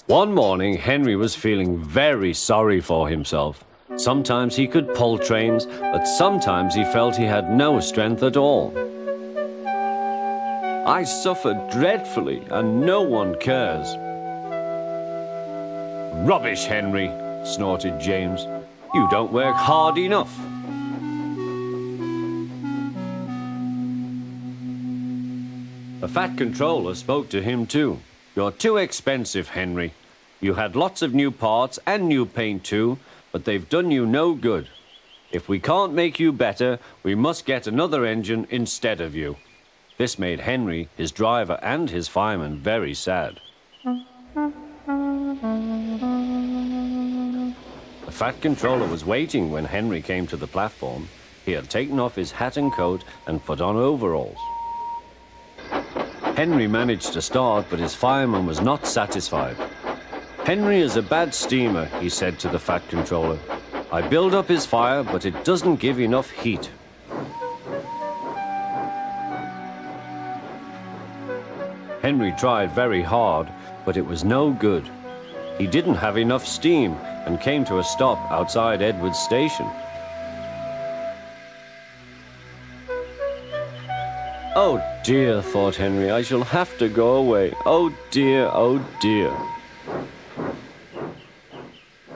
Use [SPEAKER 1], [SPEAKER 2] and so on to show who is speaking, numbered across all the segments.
[SPEAKER 1] One morning, Henry was feeling very sorry for himself. Sometimes he could pull trains, but sometimes he felt he had no strength at all. I suffered dreadfully, and no one cares. Rubbish, Henry, snorted James. You don't work hard enough. The Fat Controller spoke to him too. You're too expensive, Henry. You had lots of new parts and new paint too, but they've done you no good. If we can't make you better, we must get another engine instead of you. This made Henry, his driver, and his fireman very sad. The Fat Controller was waiting when Henry came to the platform. He had taken off his hat and coat and put on overalls. Henry managed to start, but his fireman was not satisfied. Henry is a bad steamer, he said to the Fat Controller. I build up his fire, but it doesn't give enough heat. Henry tried very hard, but it was no good. He didn't have enough steam and came to a stop outside Edward's station. Oh dear, thought Henry, I shall have to go away. Oh dear, oh dear.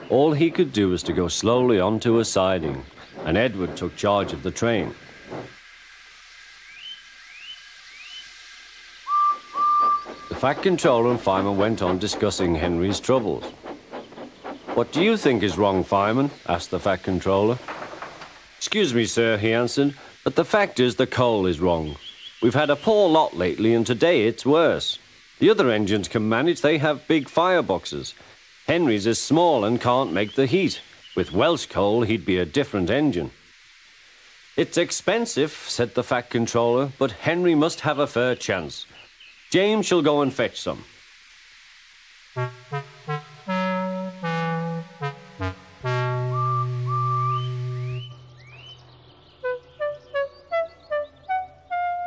[SPEAKER 1] All he could do was to go slowly onto a siding, and Edward took charge of the train. The Fat Controller and fireman went on discussing Henry's troubles. What do you think is wrong, fireman? Asked the Fat Controller. Excuse me, sir, he answered, but the fact is the coal is wrong. We've had a poor lot lately, and today it's worse. The other engines can manage, they have big fireboxes. Henry's is small and can't make the heat. With Welsh coal, he'd be a different engine. It's expensive, said the Fat Controller, but Henry must have a fair chance. James shall go and fetch some.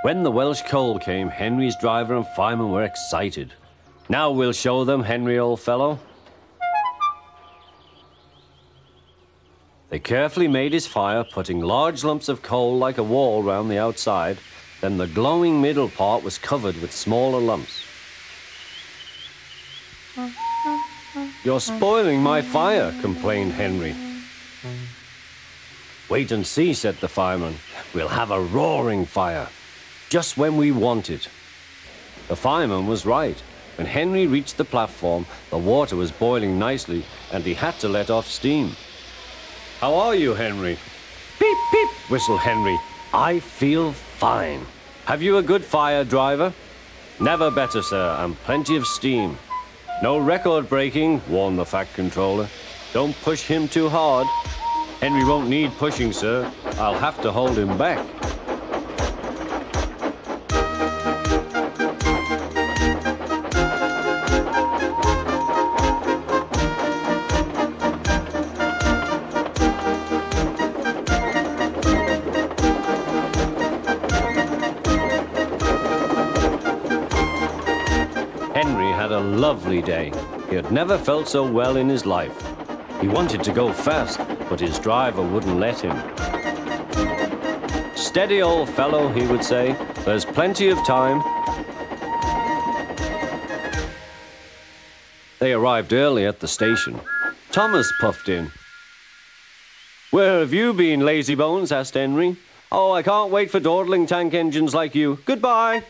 [SPEAKER 1] When the Welsh coal came, Henry's driver and fireman were excited. Now we'll show them, Henry, old fellow. They carefully made his fire, putting large lumps of coal like a wall round the outside. Then the glowing middle part was covered with smaller lumps. You're spoiling my fire, complained Henry. Wait and see, said the fireman. We'll have a roaring fire, just when we want it. The fireman was right. When Henry reached the platform, the water was boiling nicely, and he had to let off steam. How are you, Henry? Beep, beep, whistled Henry. I feel fine. Have you a good fire, driver? Never better, sir, and plenty of steam. No record breaking, warned the Fat Controller. Don't push him too hard. Henry won't need pushing, sir. I'll have to hold him back. Henry had a lovely day. He had never felt so well in his life. He wanted to go fast, but his driver wouldn't let him. Steady, old fellow, he would say. There's plenty of time. They arrived early at the station. Thomas puffed in. Where have you been, lazybones? Asked Henry. Oh, I can't wait for dawdling tank engines like you. Goodbye.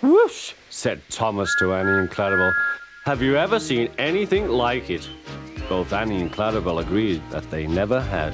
[SPEAKER 1] Whoosh, said Thomas to Annie and Clarabelle. Have you ever seen anything like it? Both Annie and Clarabelle agreed that they never had.